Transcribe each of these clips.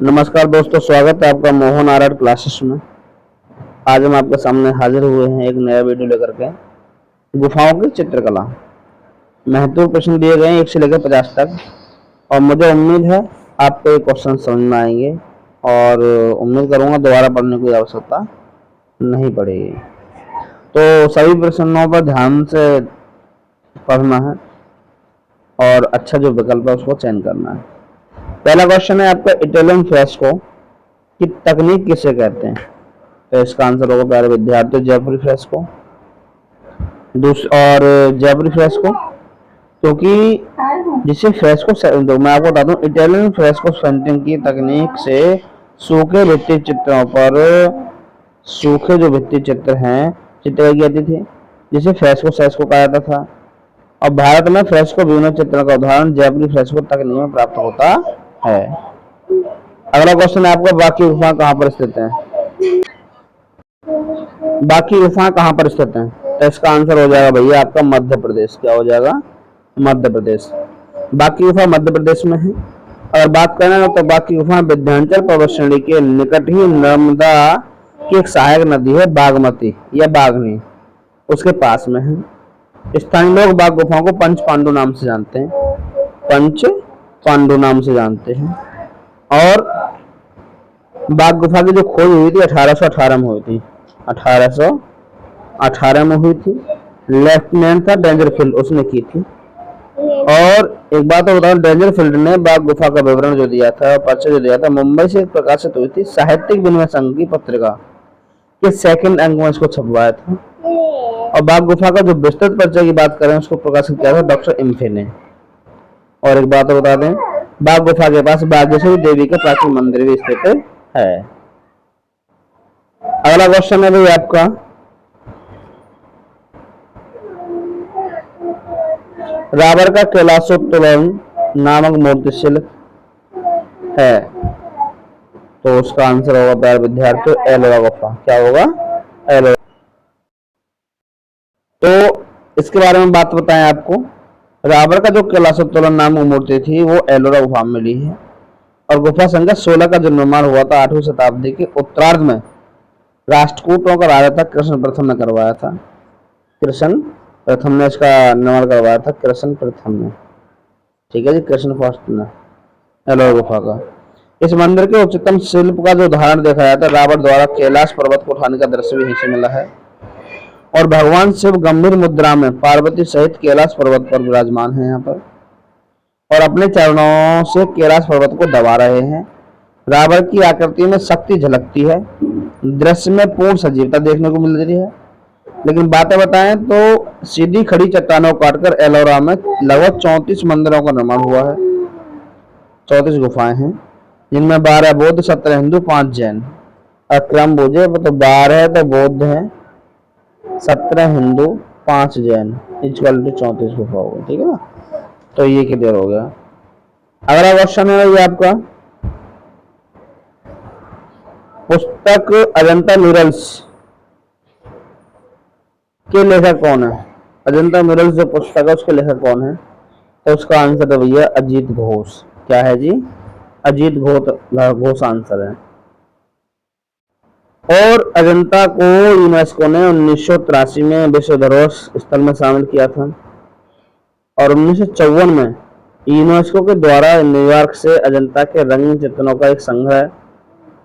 नमस्कार दोस्तों, स्वागत है आपका मोहन आर्ट क्लासेस में। आज हम आपके सामने हाजिर हुए हैं एक नया वीडियो लेकर के। गुफाओं की चित्रकला। महत्वपूर्ण प्रश्न दिए गए हैं 1 से लेकर 50 तक, और मुझे उम्मीद है आपको ये क्वेश्चन समझ में आएंगे और उम्मीद करूंगा दोबारा पढ़ने की आवश्यकता नहीं पड़ेगी। तो सभी प्रश्नों पर ध्यान से पढ़ना है और अच्छा जो विकल्प है उसको चयन करना है। पहला क्वेश्चन है आपका, इटालियन फ्रेस्को की तकनीक किसे कहते हैं? तो इसका आंसर होगा प्यारे विद्यार्थी जयपुरी फ्रेस्को। और जयपुरी फ्रेस्को क्योंकि जिसे फ्रेस्को, मैं आपको बता दूं, इटालियन फ्रेस्को पेंटिंग की तकनीक से सूखे भित्ति चित्रों पर सूखे जो भित्ति चित्र हैं चित्रकारी की जाती थी, जिसे फ्रेस्को कहा जाता था। और भारत में फ्रेस्को विभिन्न चित्रों का उदाहरण जयपुरी फ्रेस्को तकनीक में प्राप्त होता है। अगला क्वेश्चन है आपका, बाकी गुफा कहाँ पर स्थित है? बाकी गुफा कहाँ पर स्थित है? तो इसका आंसर हो जाएगा भैया आपका मध्य प्रदेश। क्या हो जाएगा? मध्य प्रदेश। बाकी गुफा मध्य प्रदेश में है। अगर बात करें तो बाकी गुफा विंध्याचल पर्वत श्रेणी के निकट ही नर्मदा की एक सहायक नदी है बागमती या बागनी, उसके पास में है। स्थानीय लोग बाग गुफाओं को पंच पांडु नाम से जानते हैं। पंच पांडु नाम से जानते हैं। और बाग गुफा की जो खोज हुई थी 1818 में हुई थी। 1818 में हुई थी। लेफ्टिनेंट था डेंजरफील्ड, उसने की थी। और एक बात और बताऊं, डेंजरफील्ड ने बाग गुफा का विवरण जो दिया था, परिचय जो दिया था, मुंबई से प्रकाशित हुई थी साहित्यिक विनिमय संघ की पत्रिका के 2nd अंक में इसको छपवाया था। और बाग गुफा का जो विस्तृत परिचय की बात करें उसको प्रकाशित किया था डॉक्टर इम्फे ने। और एक बात और बता दें, बाग गुफा के पास बागेश्वरी देवी का प्राचीन मंदिर भी स्थित है। अगला क्वेश्चन है भाई आपका, रावण का कैलाशोत्तोलन नामक मूर्ति शिल्प है। तो उसका आंसर होगा प्यारे विद्यार्थियों एलोरा गुफा। क्या होगा? एलोरा। तो इसके बारे में बात बताएं आपको। रावण का जो कैलाशोत्तोलन नामक मूर्ति थी वो एलोरा गुफा में मिली है। और गुफा संख्या 16 का जो निर्माण हुआ था 8वीं शताब्दी के उत्तरार्ध में राष्ट्रकूटों का राजा था कृष्ण प्रथम ने करवाया था। कृष्ण प्रथम ने इसका निर्माण करवाया था, कृष्ण प्रथम ने। ठीक है जी, कृष्ण फर्स्ट ने एलोरा गुफा का। इस मंदिर के उच्चतम शिल्प का जो उदाहरण देखा जाता है, रावण द्वारा कैलाश पर्वत को उठाने का दृश्य भी यहीं से मिला है। और भगवान शिव गंभीर मुद्रा में पार्वती सहित कैलाश पर्वत पर विराजमान है यहाँ पर, और अपने चरणों से कैलाश पर्वत को दबा रहे हैं। रावण की आकृति में शक्ति झलकती है। दृश्य में पूर्ण सजीवता देखने को मिल रही है। लेकिन बातें बताएं तो सीधी खड़ी चट्टानों को काटकर एलोरा में लगभग 34 मंदिरों का निर्माण हुआ है। 34 गुफाएं हैं, जिनमें 12 बौद्ध, 17 हिंदू, 5 जैन। क्रम बोझे तो 12 तो बौद्ध है, 17 हिंदू, 5 जैन, इक्वल टू 34 गुफा हो गई। ठीक है ना? तो ये क्लियर हो गया। अगला क्वेश्चन है ये आपका, पुस्तक अजंता म्यूरल्स के लेखक कौन है? अजंता म्यूरल्स जो पुस्तक है उसके लेखक कौन है? तो उसका आंसर है भैया अजीत घोष। क्या है जी? अजीत घोष आंसर है। और अजंता को यूनेस्को ने 1983 में विश्व धरोहर स्थल में शामिल किया था। और 1954 में यूनेस्को के द्वारा न्यूयॉर्क से अजंता के रंगीन चित्रों का एक संग्रह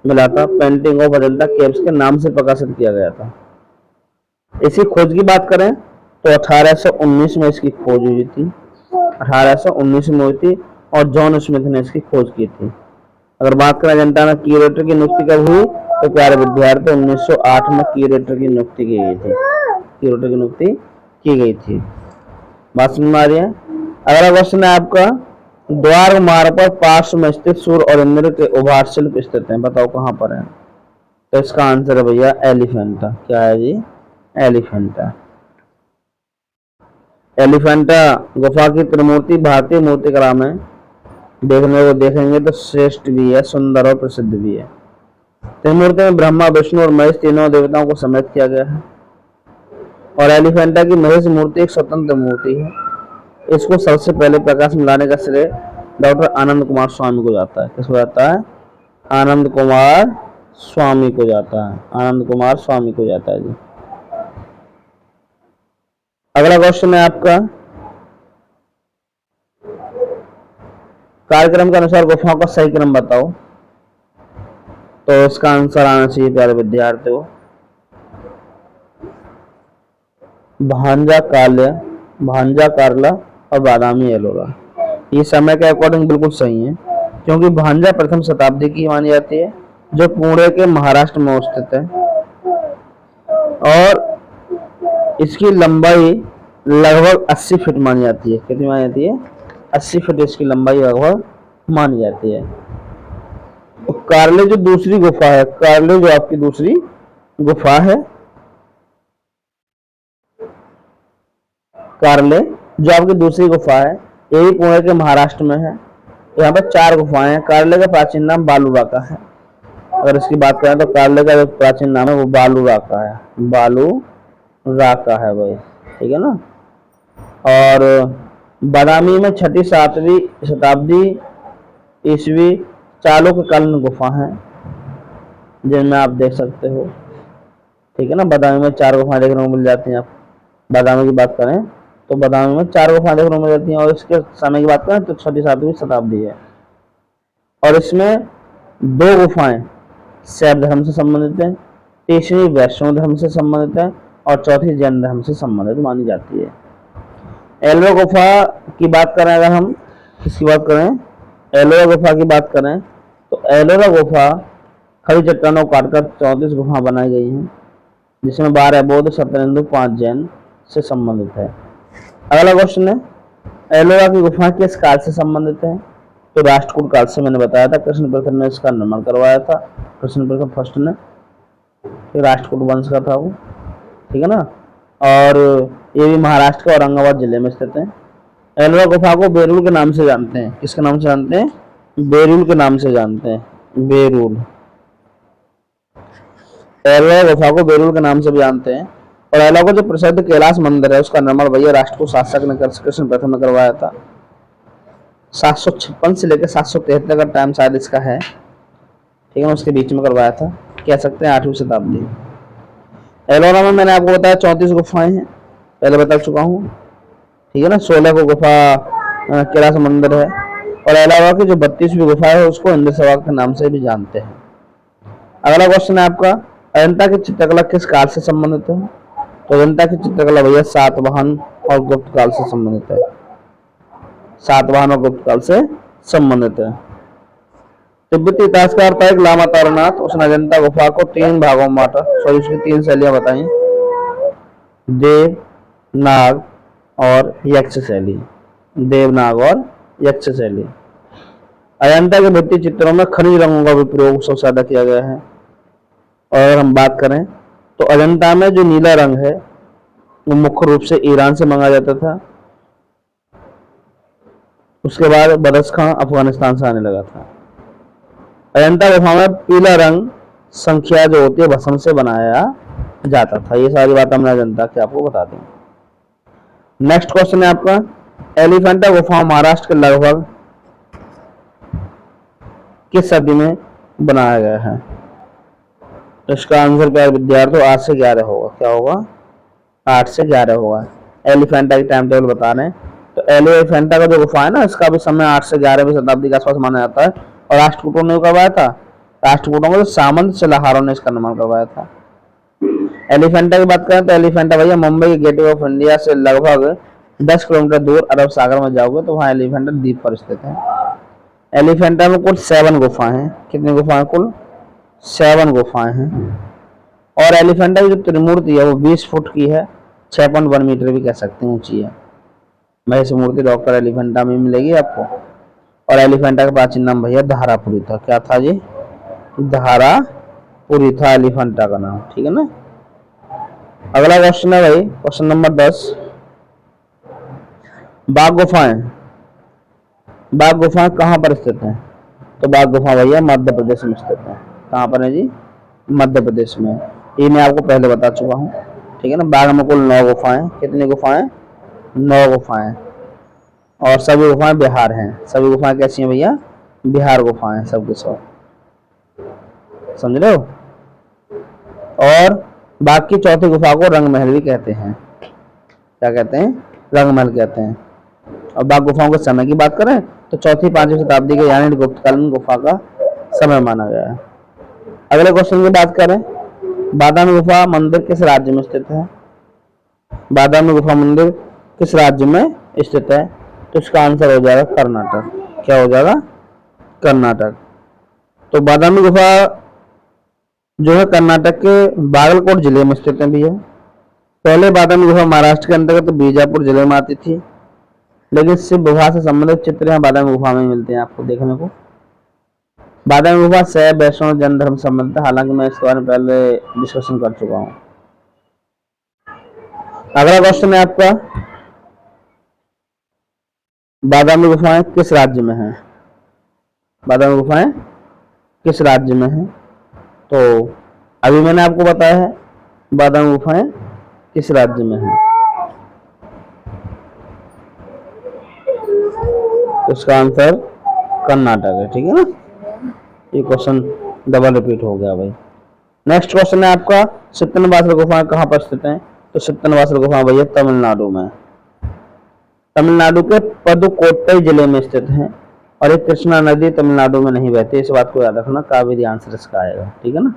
मिला था, पेंटिंग ऑफ अजंता केव्स के नाम से प्रकाशित किया गया था। इसी खोज की बात करें तो 1819 में इसकी खोज हुई थी। 1819 में हुई थी और जॉन स्मिथ ने इसकी खोज की थी। अगर बात करें अजंता में क्यूरेटर की नियुक्ति कब हुई, तो प्यारे विद्यार्थी 1908 में क्यूरेटर की नियुक्ति की गई थी। क्यूरेटर की नियुक्ति की गई थी। बात समझ में आ रही है? अगला क्वेश्चन है आपका, द्वार मार्ग पर पार्श्व में स्थित सूर्य और इंद्र के उभार शिल्प स्थित हैं। बताओ कहाँ पर है? तो इसका आंसर है भैया एलिफेंटा। क्या है जी? एलिफेंटा। एलिफेंटा गुफा की त्रिमूर्ति भारतीय मूर्तिकला में देखने को देखेंगे तो श्रेष्ठ भी है, सुंदर और प्रसिद्ध भी है। त्रिमूर्ति में ब्रह्मा, विष्णु और महेश तीनों देवताओं को समेत किया गया है। और एलिफेंटा की महेश मूर्ति एक स्वतंत्र मूर्ति है। इसको सबसे पहले प्रकाश में लाने का श्रेय डॉक्टर आनंद कुमार स्वामी को जाता है। किसको जाता है? आनंद कुमार स्वामी को जाता है, आनंद कुमार स्वामी को जाता है जी। अगला क्वेश्चन है आपका, कार्यक्रम के अनुसार गुफाओं का सही क्रम बताओ। तो इसका आंसर आना चाहिए प्यारे विद्यार्थियों, भांजा काल्या, भांजा कारला और बादामी एलोरा। ये समय के अकॉर्डिंग बिल्कुल सही है, क्योंकि भांजा प्रथम शताब्दी की मानी जाती है, जो पुणे के महाराष्ट्र में स्थित है, और इसकी लंबाई लगभग 80 फीट मानी जाती है। कितनी मानी जाती है? 80 फीट इसकी लंबाई लगभग मानी जाती है। कारले जो दूसरी गुफा है, कारले जो आपकी दूसरी गुफा है, कारले जो आपकी दूसरी गुफा है, यही पुणे के महाराष्ट्र में है। यहाँ पर 4 गुफाएं हैं। कारले का प्राचीन नाम बालूराका है। अगर इसकी बात करें तो कारले का जो प्राचीन नाम है वो बालूराका है, बालूराका है भाई, ठीक है ना। और बादामी में 6ठी-7वीं शताब्दी ईस्वी चालुक्यकालीन गुफा है, जिनमें आप देख सकते हो, ठीक है ना। बादामी में 4 गुफाएं देखने को मिल जाती हैं। आप बादामी की बात करें तो बादामी में 4 गुफाएं देखने को मिल जाती हैं, और इसके समय की बात करें तो 6ठी-7वीं शताब्दी है। और इसमें 2 गुफाएं शैव धर्म से संबंधित है, तीसरी वैष्णव धर्म से संबंधित है, और चौथी जैन धर्म से संबंधित मानी जाती है। एलोरा गुफा की बात करें, अगर हम इसकी बात करें, एलोरा गुफा की बात करें तो एलोरा गुफा खड़ी चट्टानों को काटकर 34 गुफा बनाई गई हैं, जिसमें 12 बौद्ध, 17 हिंदू, 5 जैन से संबंधित है। अगला क्वेश्चन है, एलोरा की गुफा किस काल से संबंधित है? तो राष्ट्रकूट काल से मैंने बताया था, कृष्ण प्रथम ने इसका निर्माण करवाया था, कृष्ण प्रथम फर्स्ट ने, राष्ट्रकूट वंश का था वो, ठीक है ना। और ये भी महाराष्ट्र के औरंगाबाद जिले में स्थित है। एलोरा गुफा को बेरुल के नाम से जानते हैं। किसके नाम से जानते हैं? बेरुल के नाम से जानते हैं, बेरुल। एलोरा गुफा को बेरुल के नाम से भी जानते हैं। और एलोरा का जो प्रसिद्ध कैलाश मंदिर है, उसका निर्माण भैया राष्ट्रकूट शासक ने कृष्ण प्रथम ने करवाया था। 756 से लेकर 773 का टाइम शायद इसका है, ठीक है, उसके बीच में करवाया था, कह सकते हैं 8वीं शताब्दी। एलोरा में मैंने आपको बताया 34 गुफाएं हैं, पहले बता चुका हूँ, ठीक है ना। 16 को गुफा कैलाश मंदिर है, और एलोरा की जो 32वीं गुफा है उसको इंद्र सवाक के नाम से भी जानते हैं। अगला क्वेश्चन है आपका, अजंता की चित्रकला किस काल से संबंधित है? तो अजंता की चित्रकला भैया सातवाहन और गुप्त काल से संबंधित है, सातवाहन और गुप्त काल से संबंधित है। तिब्बती इतिहासकार था एक लामा तारानाथ, उसने अजंता गुफा को 3 भागों में बांटा, सॉरी उसकी 3 शैलियां बताई, देव, नाग और यक्ष शैली, देवनाग और यक्ष शैली। अजंता के भित्ति चित्रों में खनिज रंगों का भी प्रयोग सबसे ज्यादा किया गया है। और हम बात करें तो अजंता में जो नीला रंग है वो मुख्य रूप से ईरान से मंगाया जाता था, उसके बाद बदख्शां अफगानिस्तान से आने लगा था। अजंता गुफा में पीला रंग संख्या जो होती है भस्म से बनाया जाता था। ये सारी बात हमने अजंता की आपको बता दी। नेक्स्ट क्वेश्चन है आपका, एलिफेंटा गुफा महाराष्ट्र के लगभग किस सदी में बनाया गया है? इसका आंसर क्या विद्यार्थियों 8 से 11 होगा। क्या होगा? 8 से 11 होगा। एलिफेंटा की टाइम टेबल बता रहे हैं तो एलिफेंटा का जो गुफा है ना, इसका भी समय 8 से 11वीं शताब्दी के आसपास माना जाता है। और राष्ट्रकूटों ने करवाया था, राष्ट्रकूटों में सामंत शिलाहारों ने इसका निर्माण करवाया था। एलिफेंटा की बात करें तो एलिफेंटा भैया मुंबई के गेटवे ऑफ इंडिया से लगभग 10 किलोमीटर दूर अरब सागर में जाओगे तो वहाँ एलिफेंटा द्वीप पर स्थित है। एलिफेंटा में कुल 7 गुफाएं हैं। कितनी गुफाएं? कुल 7 गुफाएं हैं। और एलिफेंटा की जो त्रिमूर्ति है वो 20 फुट की है, 6.1 मीटर भी कह सकते हैं ऊंची है। महेश मूर्ति डॉक्टर एलिफेंटा में मिलेगी आपको। और एलिफेंटा का प्राचीन नाम भैया धारापुरी था। क्या था जी? धारापुरी था एलिफेंटा का नाम, ठीक है ना। अगला क्वेश्चन है भाई, क्वेश्चन नंबर 10, बाघ गुफाएं। बाघ गुफाएं कहाँ पर स्थित हैं? तो बाघ गुफा भैया मध्य प्रदेश में स्थित है। कहाँ पर है जी? मध्य प्रदेश में। ये मैं आपको पहले बता चुका हूँ, ठीक है ना। बाघ में कुल 9 गुफाएं। कितनी गुफाएं? 9 गुफाएं। और सभी गुफाएं बिहार हैं। सभी गुफाएं कैसी हैं भैया? बिहार गुफाएं सब के सब। समझ रहे हो। और बाकी चौथी गुफा को रंग महल भी कहते हैं। क्या कहते हैं? रंग महल कहते हैं। और बाकी गुफाओं के समय की बात करें तो चौथी 5वीं शताब्दी के यानी गुप्तकालीन गुफा का समय माना गया है। अगले क्वेश्चन की बात करें, बादामी गुफा मंदिर किस राज्य में स्थित है? बादामी गुफा मंदिर किस राज्य में स्थित है? तो इसका आंसर हो जाएगा कर्नाटक। क्या हो जाएगा? कर्नाटक। तो बादामी गुफा जो है कर्नाटक के बागलकोट जिले में स्थित है भैया। पहले बादामी गुफा महाराष्ट्र के अंतर्गत बीजापुर जिले में आती थी, लेकिन शिव विवाह से संबंधित चित्र यहाँ बादामी गुफा में मिलते हैं आपको देखने को। बादामी गुफा शैव वैष्णव जैन धर्म संबंधित है, हालांकि मैं इसके बारे में पहले डिस्कशन कर चुका हूँ। अगला क्वेश्चन है आपका, बादामी गुफाएं किस राज्य में हैं? बादामी गुफाएं किस राज्य में हैं? तो अभी मैंने आपको बताया है बादामी गुफाएं किस राज्य में हैं। तो इसका आंसर कर्नाटक है। ठीक है ना, ये क्वेश्चन डबल रिपीट हो गया भाई। नेक्स्ट क्वेश्चन है आपका, सित्तनवासल गुफाएं कहाँ पर स्थित हैं? तो सित्तनवासल गुफा भैया तमिलनाडु में, तमिलनाडु के पदुकोट्टई जिले में स्थित है। और एक कृष्णा नदी तमिलनाडु में नहीं बहती, इस बात को याद रखना, कावेरी आंसर इसका आएगा। ठीक है ना।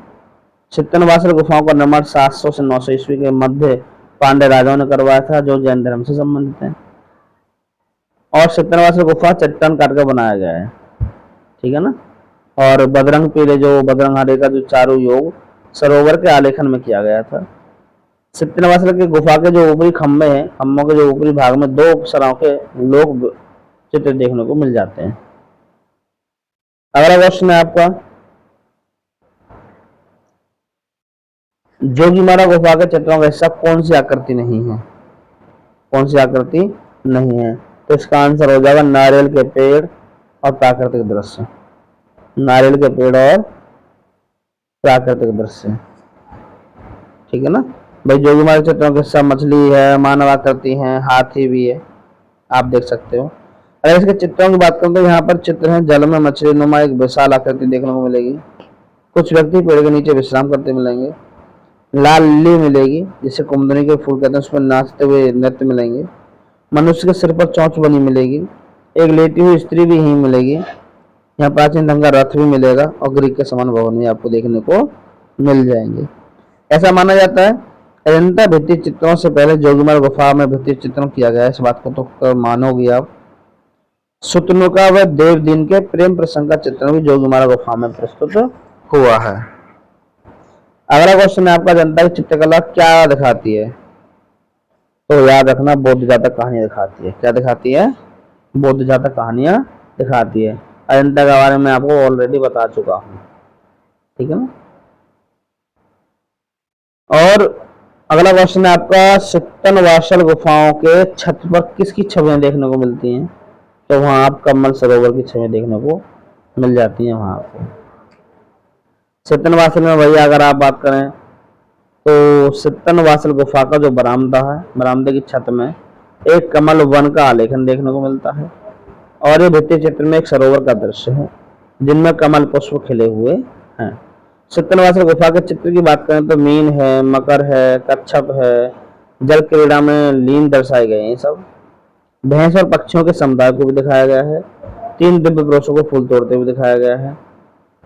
सित्तनवासल गुफाओं का निर्माण 700 से 900 ईस्वी के मध्य पांड्य राजाओं ने करवाया था, जो जैन धर्म से संबंधित है। और सित्तनवासल गुफा चट्टान काट कर बनाया गया है। ठीक है ना। और बजरंग पीले जो बजरंग हरे का जो चारों योग सरोवर के आलेखन में किया गया था। सित्तनवासल के गुफा के जो ऊपरी खम्भे हैं, खम्भों के जो ऊपरी भाग में 2 अप्सराओं के लोग चित्र देखने को मिल जाते हैं। अगला क्वेश्चन है आपका, जोगीमारा गुफा के चित्रों का हिस्सा कौन सी आकृति नहीं है? कौन सी आकृति नहीं है? तो इसका आंसर हो जाएगा नारियल के पेड़ और प्राकृतिक दृश्य। नारियल के पेड़ और प्राकृतिक दृश्य। ठीक है ना भाई। जोगीमारा चित्रों का हिस्सा मछली है, मानव आकृति है, हाथी भी है, आप देख सकते हो। अगर इसके चित्रों की बात करें तो यहाँ पर चित्र है, जल में मछली नुमा एक विशाल आकृति देखने को मिलेगी। कुछ व्यक्ति पेड़ के नीचे विश्राम करते मिलेंगे। लाल लिली मिलेगी, जिसे कुमुदनी के फूल कहते हैं, उसमें नाचते हुए नृत्य मिलेंगे। मनुष्य के सिर पर चोंच बनी मिलेगी। एक लेटी हुई स्त्री भी यहीं मिलेगी। यहाँ प्राचीन ढंग का रथ भी मिलेगा और ग्रीक के समान भवन भी आपको देखने को मिल जाएंगे। ऐसा माना जाता है अजंता भित्ति चित्रों से पहले जोगीमारा गुफा में भित्ति चित्रण किया गया है। इस बात को तो मानोगे आप। शुतनुका व देवदीन के प्रेम प्रसंग का चित्रण भी जोगीमारा गुफा में प्रस्तुत हुआ है। अगला क्वेश्चन है आपका, जनता की चित्रकला क्या दिखाती है? तो याद रखना, बौद्ध जातक कहानियां दिखाती है। क्या दिखाती है? बौद्ध जातक कहानियां दिखाती है। अजंता के बारे में आपको ऑलरेडी बता चुका हूं। ठीक है ना। और अगला क्वेश्चन है आपका, सित्तनवासल गुफाओं के छत पर किसकी छवियां देखने को मिलती हैं? तो वहां आप कमल सरोवर की छवियां देखने को मिल जाती हैं वहां आपको। सित्तनवासल में भैया अगर आप बात करें तो सित्तनवासल गुफा का जो बरामदा है, बरामदे की छत में एक कमल वन का आलेखन देखने को मिलता है। और ये भित्ति चित्र में एक सरोवर का दृश्य है, जिनमें कमल पुष्प खिले हुए हैं। सित्तनवासल गुफा के चित्र की बात करें तो मीन है, मकर है, कच्छप है, जल क्रीड़ा में लीन दर्शाए गए हैं सब। भैंस और पक्षियों के समुदाय को भी दिखाया गया है। 3 दिव्य पुरुषों को फूल तोड़ते हुए दिखाया गया है।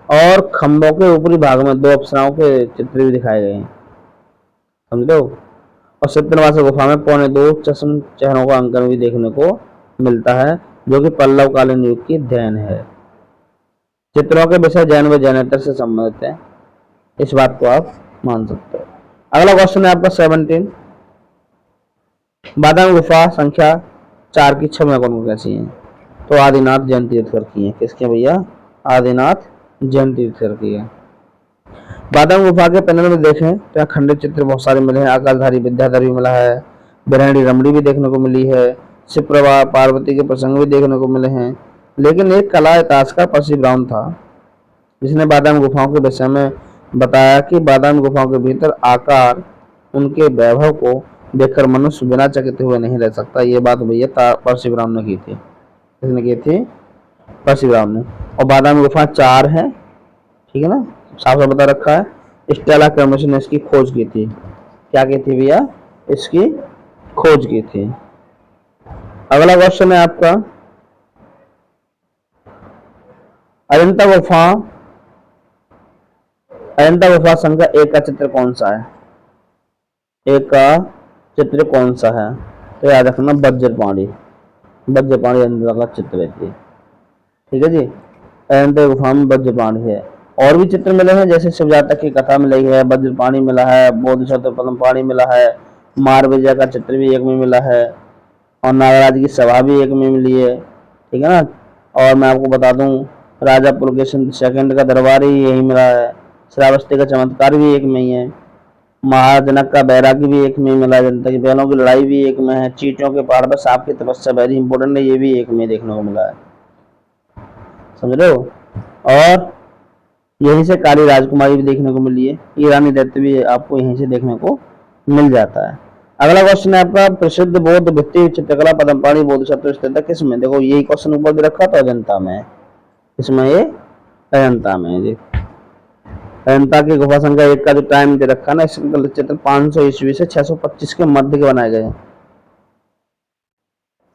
और खंभों के ऊपरी भाग में 2 अप्सराओं के चित्र भी दिखाए गए हैं, समझो। और सित्तनवासल गुफा में 2.25 चश्म चेहरों का अंकन भी देखने को मिलता है, जो कि पल्लव कालीन युग की देन है। चित्रों के विषय जैन व जैनेतर से संबंधित है, इस बात को आप मान सकते हो। अगला क्वेश्चन है आपका 17, बादामी गुफा संख्या 4 की छवियां कौन कैसी हैं? तो आदिनाथ जैन तीर्थकर की है। किसके भैया? आदिनाथ जैन तीर्थकर की है। बादामी गुफा के पैनल में देखें तो यहाँ खंडित चित्र बहुत सारे मिले हैं। आकाशधारी विद्याधर भी मिला है, बिरहणी रमणी भी देखने को मिली है, शिव प्रभा पार्वती के प्रसंग भी देखने को मिले हैं। लेकिन एक कला इतिहासकार पर्सी ब्राउन था, जिसने बादामी गुफाओं के विषय में बताया कि बादामी गुफाओं के भीतर आकार, उनके वैभव को देखकर मनुष्य बिना चकित हुए नहीं रह सकता। ये बात भैया पर्सी ब्राउन ने की थी। किसने की थी? पर्सी ब्राउन ने। और बादामी गुफा 4 है। ठीक है ना, साफ साफ बता रखा है। स्टेला केम्ब्रिज ने इसकी खोज की थी। क्या की थी भैया? इसकी खोज की थी। अगला क्वेश्चन है आपका, अजंता गुफा, अजंता गुफा संख्या 1 का चित्र कौन सा है? 1 का चित्र कौन सा है? तो याद रखना वज्रपाणी, वज्रपाणी अजंता का चित्र है। ठीक है जी, अजंता गुफा में वज्रपाणी है। और भी चित्र मिले हैं, जैसे शिव जातक की कथा मिली है, वज्रपाणी मिला है, बोधिसत्व पद्म पाणी मिला है, मार विजय का चित्र भी एक में मिला है, और नागराज की सभा भी एक में मिली है। ठीक है ना, और मैं आपको बता दूं राजा पुलकेशन सेकंड का दरबार ही यही मिला है, श्रावस्ती का चमत्कार भी एक में ही है, महाजनक का बैरागी भी एक में ही मिला है, जनता की बैलों की लड़ाई भी एक में है, चींटियों के पहाड़ पर सांप की तपस्या वेरी इंपॉर्टेंट है, ये भी एक में देखने को मिला है। समझ रहे हो? और यहीं से काली राजकुमारी भी देखने को मिली है, ईरानी दैत्य भी आपको यहीं से देखने को मिल जाता है। अगला क्वेश्चन है आपका, प्रसिद्ध बौद्ध भित्ति चित्रकला पद्मपाणी बोधिसत्व स्थित है किसमें? देखो यही क्वेश्चन ऊपर भी रखा था, अजंता में। इसमें ये अजंता में जी, अजंता की गुफा संख्या 1 का जो टाइम दे रखा है ना, इसके चित्र 500 ईस्वी से 625 के मध्य के बनाए गए हैं।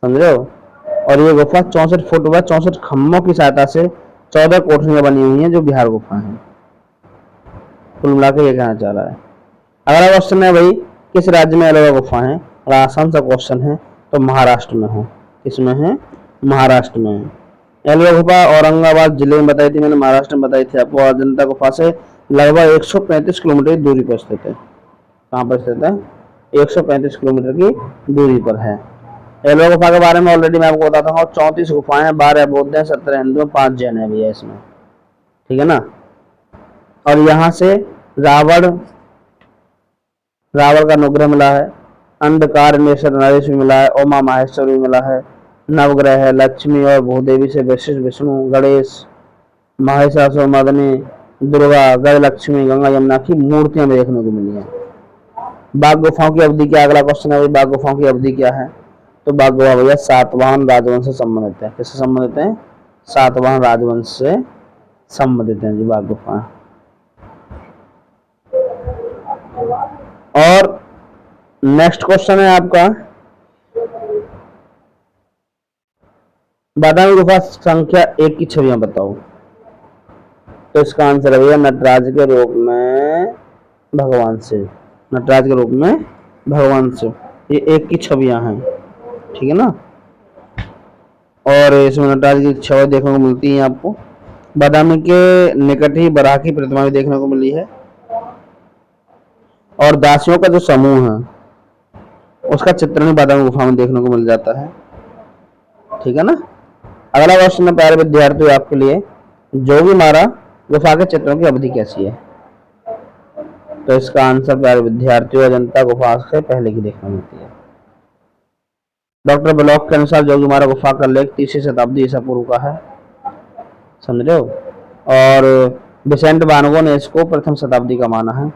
समझ रहे हो? और ये गुफा 64 फुट व 64 खम्भों की सहायता से 14 कोठरियां बनी हुई हैं, जो बिहार गुफा है। कुल मिला के ये कहना चाह रहा है। अगला क्वेश्चन है भाई, किस राज्य में एलोरा गुफा है? और आसान सा क्वेश्चन है, तो महाराष्ट्र में है। किसमें है? महाराष्ट्र में है। एलोरा गुफा औरंगाबाद जिले में बताई थी मैंने, महाराष्ट्र में बताई थी आपको। अजंता गुफा से लगभग 135 किलोमीटर की दूरी पर स्थित है। कहाँ पर स्थित है? 135 किलोमीटर की दूरी पर है। एलोरा गुफा के बारे में ऑलरेडी मैं आपको बताता हूँ, 34 गुफाएं हैं, 12 बौद्ध हैं, 17 हिंदू, 5 जैन है भैया इसमें। ठीक है ना, और यहाँ से रावण, रावण का अनुग्रह मिला है, अंधकार नेश्वर नरेश भी मिला है, उमा माहेश्वर भी मिला है, नवग्रह है, लक्ष्मी और भूदेवी से विशिष्ट विष्णु, गणेश, महिषासुर मर्दिनी, दुर्गा, गज लक्ष्मी, गंगा यमुना की मूर्तियां देखने को मिली है। बाघ गुफाओं की अवधि क्या? अगला क्वेश्चन है, बाघ गुफाओं की अवधि क्या है? तो बाघ गुफा भैया सातवाहन राजवंश से संबंधित है। किससे संबंधित है? सातवाहन राजवंश से संबंधित है जी बाघ गुफा। और नेक्स्ट क्वेश्चन है आपका, बादामी गुफा संख्या 1 की छवियां बताओ। तो इसका आंसर है भैया नटराज के रूप में भगवान से, नटराज के रूप में भगवान से, ये 1 की छवियां हैं। ठीक है ना, और इसमें नटराज की छवि देखने को मिलती है आपको। बादामी के निकट ही बराह की प्रतिमा भी देखने को मिली है, और दासियों का जो समूह है उसका चित्रण बादामी गुफा में देखने को मिल जाता है। ठीक है ना। अगला क्वेश्चन है प्यारे विद्यार्थियों आपके लिए, जोगीमारा गुफा के चित्रों की अवधि कैसी है? तो इसका आंसर प्यारे विद्यार्थियों अजंता गुफा से पहले की देखने मिलती है। डॉक्टर ब्लॉक के अनुसार जोगीमारा गुफा का लेख 3वीं शताब्दी ईसा पूर्व का है। समझ रहे हो? और विसेंट वानगो ने इसको प्रथम शताब्दी का माना है।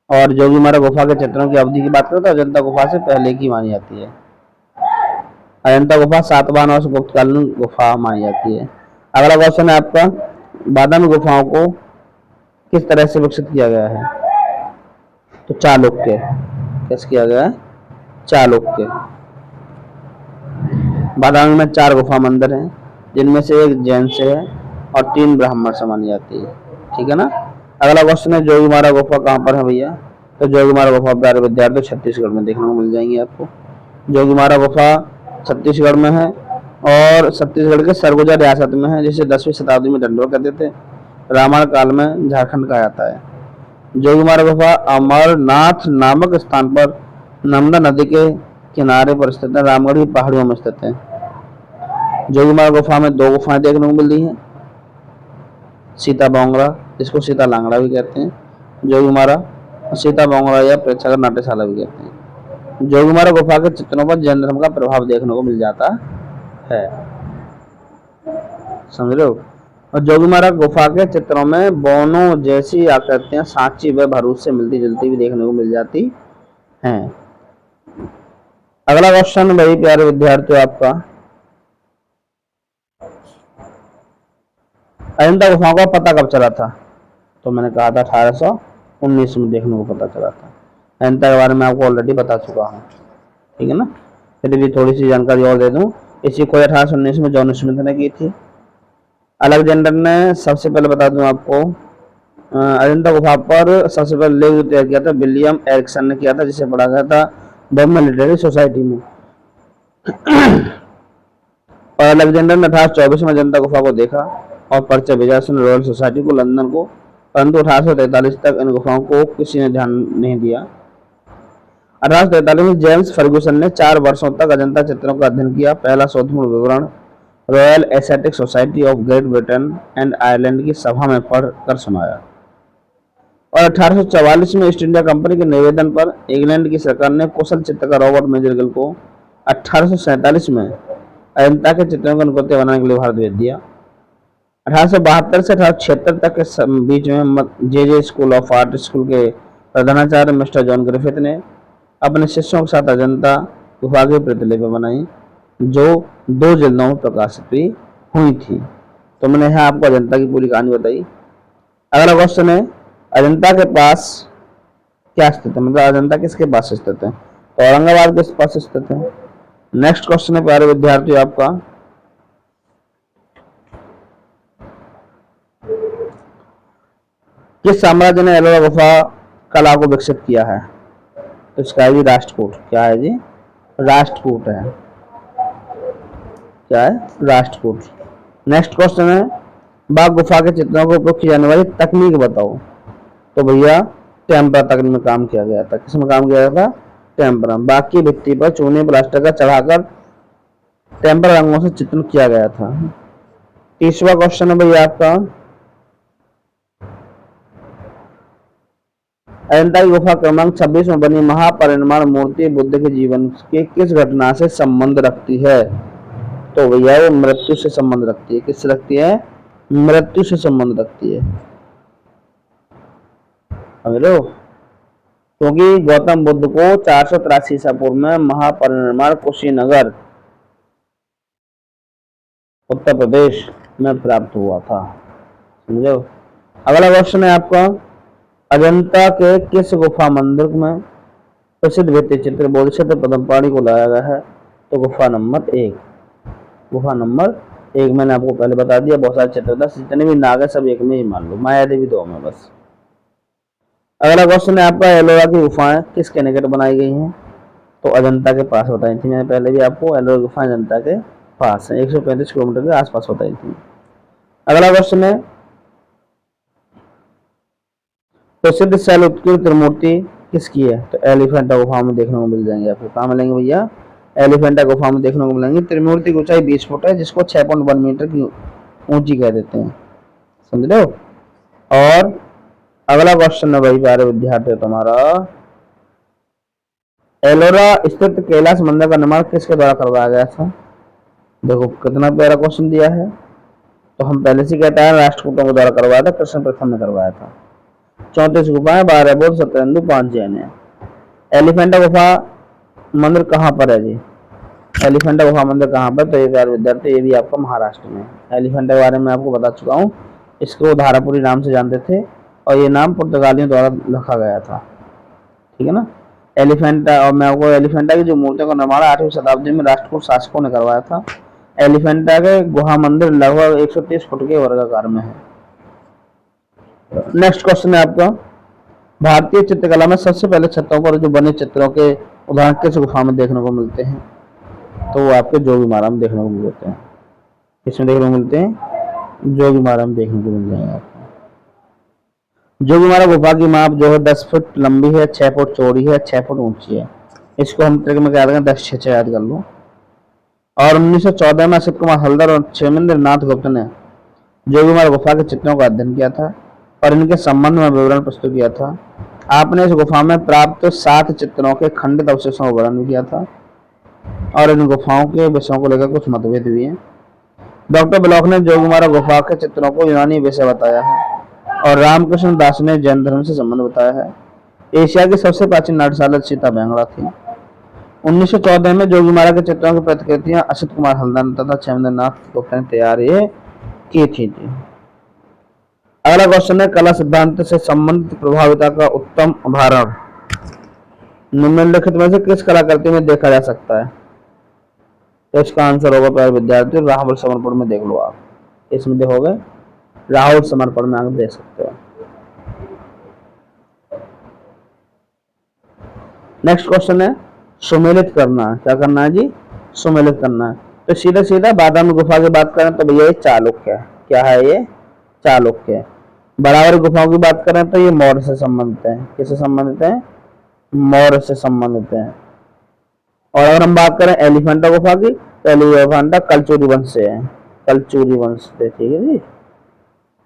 और जोगीमारा गुफा के चित्रों की अवधि की बात करें तो अजंता गुफा से पहले की मानी जाती है। अजंता गुफा सातवाहन और गुप्तकालीन गुफा मानी जाती है। अगला क्वेश्चन है आपका, बादामी गुफाओं को किस तरह से विकसित किया गया है? तो चालुक्य, कैसे किया गया है? चालुक्य। बादामी में 4 गुफा मंदिर हैं, जिनमें से एक जैन से है और 3 ब्राह्मण से मानी जाती है। ठीक है ना। अगला क्वेश्चन है, जोगीमारा गुफा कहाँ पर है भैया? तो जोगीमारा गुफा प्यारे विद्यार्थी छत्तीसगढ़ में देखने को मिल जाएंगे आपको। जोगीमारा गुफा छत्तीसगढ़ में है, और छत्तीसगढ़ के सरगुजा रियासत में है, जिसे 10वीं शताब्दी में डंडोर कहते थे, रामायण काल में झारखंड कहा जाता है। जोगीमारा गुफा अमरनाथ नामक स्थान पर नर्मदा नदी के किनारे पर स्थित है, रामगढ़ की पहाड़ियों में स्थित है। जोगीमारा गुफा में 2 गुफाएं देखने को मिलती हैं, सीता बोंगरा, जिसको सीता लांगड़ा भी कहते हैं, जोगीमारा, सीता बोंगरा या प्रेक्षागर नाट्यशाला भी कहते हैं। जोगीमारा गुफा के चित्रों पर जैन धर्म का प्रभाव देखने को मिल जाता है। समझ रहे हो? और जोगीमारा गुफा के चित्रों में बोनों जैसी आकृतियां सांची व भरूच से मिलती जुलती भी देखने को मिल जाती हैं। अगला क्वेश्चन भाई प्यारे विद्यार्थियों आपका, अजंता गुफाओं का पता कब चला था? तो मैंने कहा था 1819 में देखने को पता चला था। अजंता के बारे में आपको ऑलरेडी बता चुका हूँ, ठीक है ना। फिर भी थोड़ी सी जानकारी और दे दूँ, इसी खोज 1819 में जॉन स्मिथ ने की थी। अलेक्जेंडर ने, सबसे पहले बता दूं आपको, अजंता गुफा पर सबसे पहले लेख जो तैयार किया था विलियम एरिक्सन ने किया था, जिसे पढ़ा गया था बर्मा लिटरेरी सोसाइटी में। और अलेक्जेंडर ने 1824 में अजंता गुफा को देखा और परिचय भेजा उसने रॉयल सोसाइटी को, लंदन को, परंतु 1843 तक इन गुफाओं को किसी ने ध्यान नहीं दिया। 1843 में जेम्स फर्गुसन ने 4 वर्षों तक अजंता चित्रों का अध्ययन किया। पहला शोधपूर्ण विवरण royal aesthetic society of great Britain and Ireland की सभा में पढ़कर सुनाया। और 1844 में ईस्ट इंडिया कंपनी के निवेदन पर इंग्लैंड की सरकार ने कुशल चित्रकार रॉबर्ट मेजरगिल को 1847 में अजंता के चित्रों को अनुकृति बनाने के लिए भारत भेज दिया। 1872 से 1876 तक के बीच में जे स्कूल ऑफ आर्ट स्कूल के प्रधानाचार्य मिस्टर जॉन ग्रिफिथ ने अपने शिष्यों के साथ अजंता गुफा की प्रतिलिपि बनाई, जो 2 जिल्दों में प्रकाशित भी हुई थी। तो मैंने यहाँ आपको अजंता की पूरी कहानी बताई। अगला क्वेश्चन है, अजंता के पास क्या स्थित है, मतलब अजंता किसके पास स्थित है? तो औरंगाबाद के पास स्थित है। नेक्स्ट क्वेश्चन है प्यारे विद्यार्थी आपका, किस साम्राज्य ने एलोरा गुफा कला को विकसित किया है? तो इसका है जी राष्ट्रकूट। क्या है जी? राष्ट्रकूट है। क्या है? राष्ट्रकूट। नेक्स्ट क्वेश्चन है, बाघ गुफा के चित्रों को उपयोग की जाने वाली तकनीक बताओ। तो भैया टेम्परा तकनीक में काम किया गया था। किसमें काम किया गया था? टेम्परा। बाघ की भित्ति पर चूने प्लास्टर का चढ़ाकर टेम्परा रंगों से चित्रण किया गया था। 30वां क्वेश्चन है भैया आपका, अजंता की गुफा क्रमांक 26 में बनी महापरिनिर्वाण मूर्ति बुद्ध के जीवन के किस घटना से संबंध रखती है? तो भैया वो मृत्यु से संबंध रखती है। किससे रखती है? मृत्यु से संबंध रखती है। समझ लो, क्योंकि गौतम बुद्ध को 483 ईसा पूर्व में महापरिनिर्वाण कुशीनगर उत्तर प्रदेश में प्राप्त हुआ था। समझो। अगला क्वेश्चन है आपका, अजंता के किस गुफा मंदिर में प्रसिद्ध भित्ति चित्र बोधिसत्व पद्मपाणि को लाया गया है? तो गुफा नंबर 1। गुफा नंबर 1 मैंने आपको पहले बता दिया, बहुत सारे चित्र था, जितने भी नाग है सब एक में ही मान लो, माया देवी 2 में बस। अगला क्वेश्चन है आपका, एलोरा की गुफाएं किसके निकट बनाई गई हैं? तो अजंता के पास बताई थी मैंने पहले भी आपको, एलोरा की गुफाएं अजंता के पास है, 135 किलोमीटर के आसपास बताई थी। अगला क्वेश्चन है, प्रसिद्ध शैल उत्कीर्ण त्रिमूर्ति किसकी है? तो एलिफेंटा गुफा में देखने को मिल जाएंगे आपको। कहाँ मिलेंगे भैया? एलिफेंटा गुफा में देखने को मिलेंगे। त्रिमूर्ति की ऊंचाई 20 फुट है, जिसको 6.1 मीटर की ऊंची कह देते हैं। समझ लो। और अगला क्वेश्चन है भाई प्यारे विद्यार्थी तुम्हारा, एलोरा स्थित कैलाश मंदिर का निर्माण किसके द्वारा करवाया गया था? देखो कितना प्यारा क्वेश्चन दिया है। तो हम पहले से कहता है राष्ट्रकूटों के द्वारा करवाया था, कृष्ण प्रथम ने करवाया था। 34 गुफाएं, 12 बौद्ध, 17 हिंदू, 5 जैन है। एलिफेंटा गुफा मंदिर कहाँ पर है जी? एलिफेंटा गुफा मंदिर कहाँ पर? तो ये प्यारे विद्यार्थी ये भी आपका महाराष्ट्र में है। एलिफेंटा के बारे में आपको बता चुका हूँ, इसको धारापुरी नाम से जानते थे और ये नाम पुर्तगालियों द्वारा रखा गया था। ठीक है ना। एलिफेंटा, और मैं आपको एलिफेंटा की जो मूर्तियों का निर्माण 8वीं शताब्दी में राष्ट्रकूट शासकों ने करवाया था। एलिफेंटा के गुहा मंदिर लगभग 130 फुट के वर्गाकार में है। नेक्स्ट क्वेश्चन है आपका, भारतीय चित्रकला में सबसे पहले छतों पर जो बने चित्रों के उदाहरण किस गुफा में देखने को मिलते हैं? तो वो आपके जोगीमारा में देखने को मिलते हैं। किसमें देखने को मिलते हैं? जोगीमारा में देखने को मिल जाएंगे आपको। जोगीमारा गुफा की माप जो है 10 फुट लंबी है, 6 फुट चौड़ी है, 6 फुट ऊंची है। इसको हम ट्रिक में याद करें, 10-6 याद कर लो। और 1914 में असित कुमार हल्दर और क्षेमेंद्र नाथ गुप्त ने जोगीमारा गुफा के चित्रों का अध्ययन किया था और इनके संबंध में विवरण प्रस्तुत किया था। आपने इस गुफा में प्राप्त 7 चित्रों के खंडित अवशेषों का वर्णन किया था और इन गुफाओं के विषयों को लेकर कुछ मतभेद भी हैं। डॉक्टर ब्लॉक ने जोगीमारा गुफा के चित्रों को यूनानी विषय बताया है और रामकृष्ण दास ने जैन धर्म से संबंध बताया है। एशिया की सबसे प्राचीन नाट्यशाला सीता बैंगड़ा थी। 1914 में जोगीमारा के चित्रों की प्रतिकृतियां असित कुमार हल्दर तथा क्षेमेंद्र नाथ गुप्ता ने तैयार की थी। अगला क्वेश्चन है कला सिद्धांत से संबंधित प्रभाविता का उत्तम उदाहरण निम्नलिखित में से किस कलाकृति में देखा जा सकता है। तो इसका आंसर होगा प्यारे विद्यार्थी राहुल समर्पण में देख लो आप, इसमें देखोगे राहुल समर्पण में आप देख सकते हो। नेक्स्ट क्वेश्चन है सुमेलित करना, क्या करना है जी, सुमेलित करना है। तो सीधा सीधा बादामी गुफा की बात करें तो भैया ये चालुक्य है, क्या है ये, चालुक्य। बराबर गुफाओं की बात करें तो ये मौर्य से संबंधित है, किससे संबंधित है, मौर्य से संबंधित है। और अगर हम बात करें एलिफेंटा गुफा की तो एलिफेंटा कलचुरी वंश से है, कलचुरी वंश से, ठीक है जी।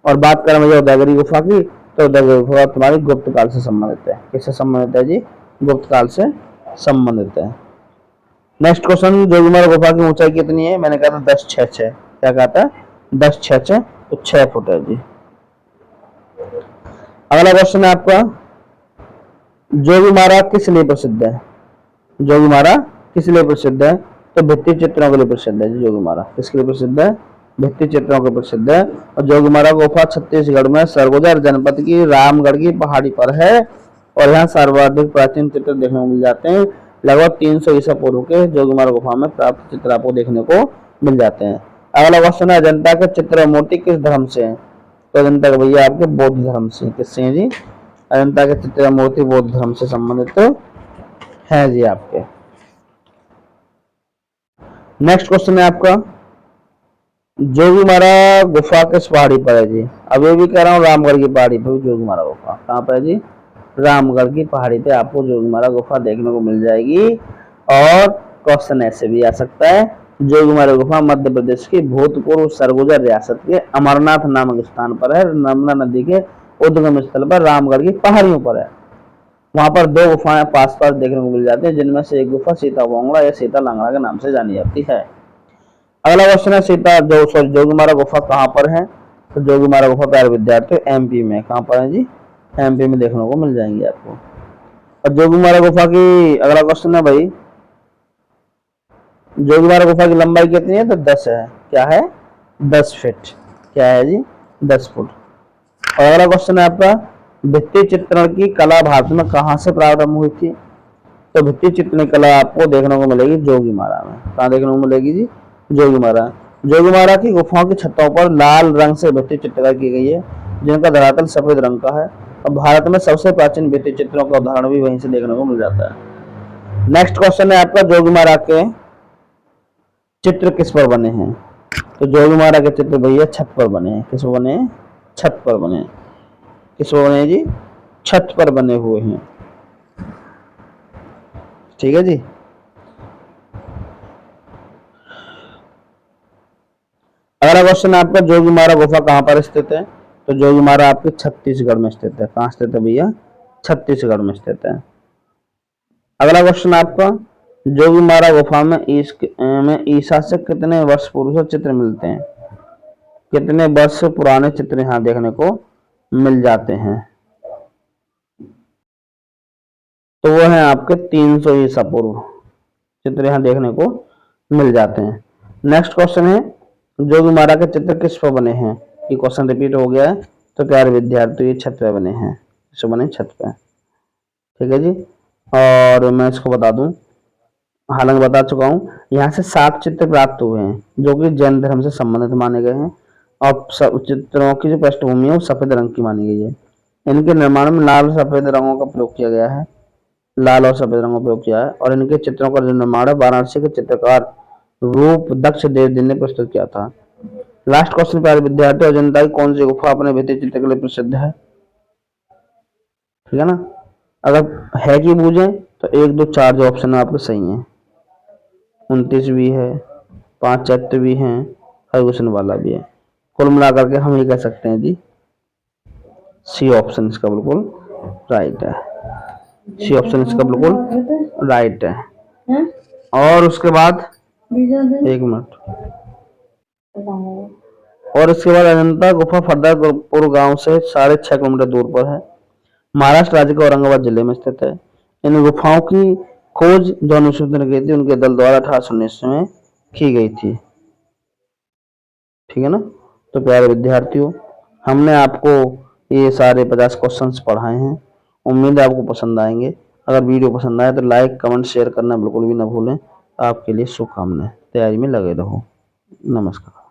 और बात करें मुझे उदयगिरी गुफा की तो उदयगिरी गुफा तुम्हारी गुप्त काल से संबंधित है, किससे संबंधित है जी, गुप्त काल से संबंधित है। नेक्स्ट क्वेश्चन जोगीमारा गुफा की ऊंचाई कितनी है, मैंने कहा था 1066, क्या कहा था 1066, तो 6 फुट है जी। अगला क्वेश्चन है आपका जोगीमारा किस लिए प्रसिद्ध है, जोगीमारा किस लिए प्रसिद्ध है, तो भित्ति चित्रों के लिए प्रसिद्ध है जी। जोगीमारा किसके लिए प्रसिद्ध है, भित्ति चित्रों के प्रसिद्ध है। और जोगीमारा गुफा छत्तीसगढ़ में सरगुजा जनपद की रामगढ़ की पहाड़ी पर है और यहाँ सर्वाधिक प्राचीन चित्र देखने को मिल जाते हैं। लगभग 300 ईसा पूर्व के जोगीमारा गुफा में प्राप्त चित्र आपको देखने को मिल जाते हैं। अगला क्वेश्चन है अजंता के चित्र मूर्ति किस धर्म से है, तो अजंता के भैया आपके बौद्ध धर्म से, किससे है जी, अजंता के चित्र मूर्ति बौद्ध धर्म से संबंधित है जी आपके। नेक्स्ट क्वेश्चन है आपका जोगीमारा गुफा किस पहाड़ी पर है जी, अब ये भी कह रहा हूँ रामगढ़ की पहाड़ी पर जोगीमारा गुफा कहाँ पर है जी, रामगढ़ की पहाड़ी पे आपको जोगीमारा गुफा देखने को मिल जाएगी। और क्वेश्चन ऐसे भी आ सकता है जोगीमारा गुफा मध्य प्रदेश की भूतपूर्व सरगुजा रियासत के अमरनाथ नामक स्थान पर है, नर्मदा नदी के उद्गम स्थल पर रामगढ़ की पहाड़ियों पर है। वहां पर 2 गुफाएं पास पास देखने को मिल जाती है, जिनमें से एक गुफा सीता वांगड़ा या सीता लांगड़ा के नाम से जानी जाती है। अगला क्वेश्चन है जोगीमारा गुफा कहाँ पर है, तो जोगीमारा गुफा प्यारे विद्यार्थी एमपी में, कहाँ पर है जी, एमपी में देखने को मिल जाएंगे आपको। और जोगीमारा गुफा की अगला क्वेश्चन है भाई जोगीमारा गुफा की लंबाई कितनी है, तो 10 है, क्या है 10 फीट, क्या है जी 10 फुट। और अगला क्वेश्चन है आपका भित्ति चित्रण की कला भारत में कहाँ से प्रारंभ हुई थी, तो भित्ति चित्रण कला आपको देखने को मिलेगी जोगीमारा में, कहाँ देखने को मिलेगी जी, जोगीमारा। जोगीमारा की गुफाओं की छतों पर लाल रंग से भित्ति चित्रकारी की गई है, जिनका धरातल सफेद रंग का है। और भारत में सबसे प्राचीन भित्ति चित्रों का उदाहरण भी वहीं से देखने को मिल जाता है। नेक्स्ट क्वेश्चन है आपका जोगीमारा के चित्र किस पर बने हैं, तो जोगीमारा के चित्र भैया छत पर बने हैं, किस पर बने हैं, छत पर बने हैं, किस पर बने हैं जी, छत पर बने हुए हैं, ठीक है जी। अगला क्वेश्चन आपका जोगीमारा गुफा कहाँ पर स्थित है, तो जोगीमारा आपके छत्तीसगढ़ में स्थित है, कहाँ स्थित है भैया, छत्तीसगढ़ में स्थित है। अगला क्वेश्चन आपका जोगीमारा गुफा में ईसा से कितने वर्ष पूर्व से चित्र मिलते हैं, कितने वर्ष पुराने चित्र यहाँ देखने को मिल जाते हैं, तो वो है आपके 300 ईसा पूर्व चित्र यहाँ देखने को मिल जाते हैं। नेक्स्ट क्वेश्चन है जोगीमारा के चित्र किस पर बने हैं, ये क्वेश्चन रिपीट हो गया है, तो प्यारे विद्यार्थी ये छत पे बने हैं, किस बने, छत पे, ठीक है जी। और मैं इसको बता दूं, हालांकि बता चुका हूँ, यहाँ से 7 चित्र प्राप्त हुए हैं जो कि जैन धर्म से संबंधित माने गए हैं। और चित्रों की जो पृष्ठभूमि है वो सफेद रंग की मानी गई है। इनके निर्माण में लाल और सफेद रंगों का प्रयोग किया गया है, लाल और सफेद रंगों का प्रयोग किया है। और इनके चित्रों का जो निर्माण है वाराणसी के चित्रकार रूप दक्ष देवदिन ने प्रस्तुत किया था। लास्ट क्वेश्चन प्यारे विद्यार्थी अजंता की कौन सी गुफा अपने भित्ति चित्र के लिए प्रसिद्ध है, ठीक है ना। अगर है कि पूछे तो 1 2 4 जो ऑप्शन है आपके सही है, 29 भी है, 5 चैत्र भी है, हरिभूषण वाला भी है। कुल मिलाकर के हम ये कह सकते हैं जी सी ऑप्शन इसका बिल्कुल राइट है, सी ऑप्शन इसका बिल्कुल राइट है। और उसके बाद 1 मिनट, और इसके बाद अजंता गुफा फरदापुर गांव से 6.5 किलोमीटर दूर पर है, महाराष्ट्र राज्य के औरंगाबाद जिले में स्थित है। इन गुफाओं की खोज जो अनुसंधान की थी उनके दल द्वारा 1819 में की गई थी, ठीक है ना। तो प्यारे विद्यार्थियों हमने आपको ये सारे 50 क्वेश्चंस पढ़ाए हैं। उम्मीद है आपको पसंद आएंगे। अगर वीडियो पसंद आए तो लाइक कमेंट शेयर करना बिल्कुल भी ना भूलें। आपके लिए शुभकामनाएं। तैयारी में लगे रहो। नमस्कार।